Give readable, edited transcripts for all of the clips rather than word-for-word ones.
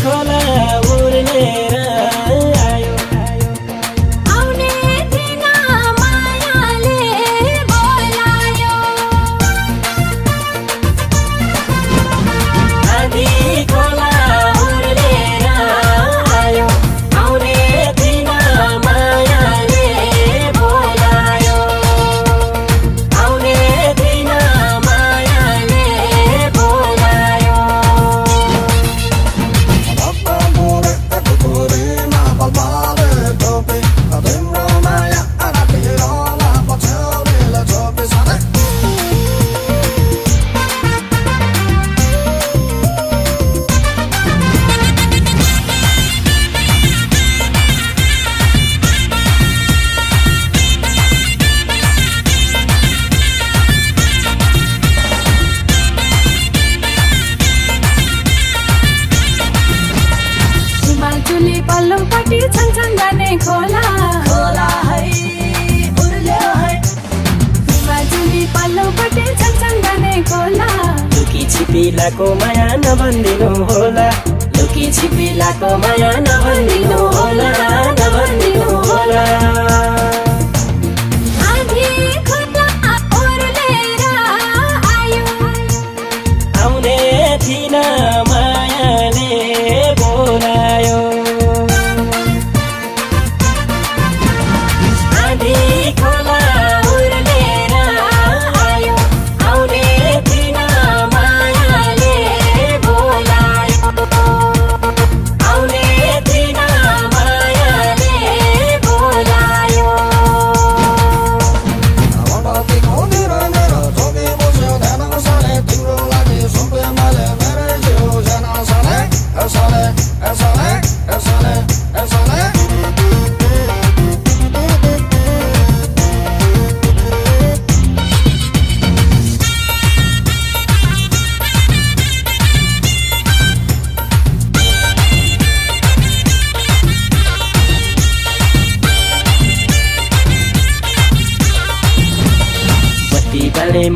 खोला उर्लेर आयो आउने दिन मायाले बोलायो आधी खोला उर्लेर आयो आउने दिन मायाले बोलायो आउने दिन मायाले बोलायो पल्लोपट्टि छन्छन् जाने खोला खोला है उर्ल्यो है हिमाजुली पल्लोपट्टि छन्छन् जाने खोला लुकी छिपिलाको माया नभन्दिनु होला लुकी छिपिलाको माया नभन्दिनु होला नभन्दिनु होला आधी खोला उर्लेर आयो आउने थिन मायाले बोलायो खोला उर्लेर आयो आउने दिन मायाले बोलायो आउने दिन मायाले बोलायो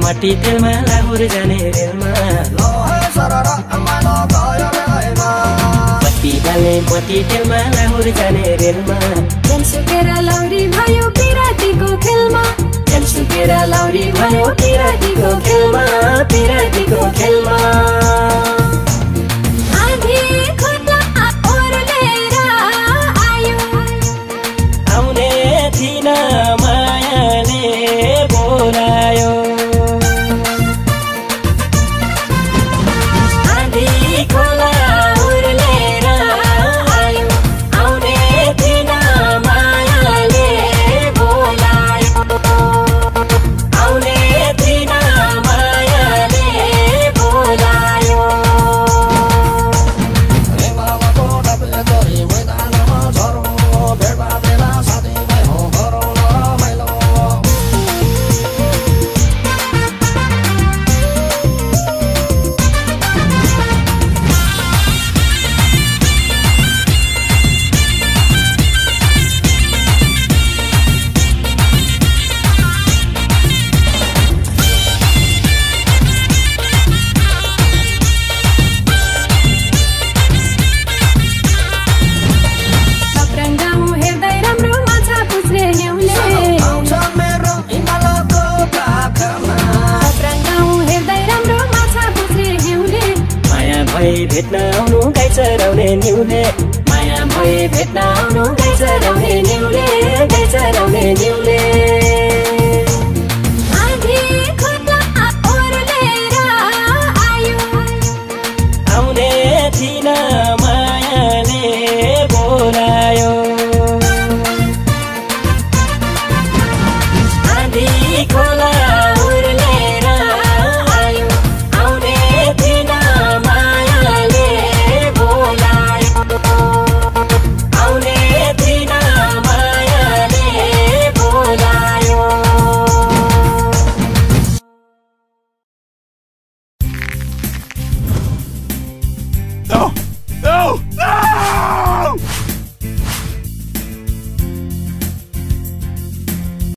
मटी तेलमा लाहुर जाने रेलमा मटी तेलमा लाहुर जाने रेलमा जनसुकै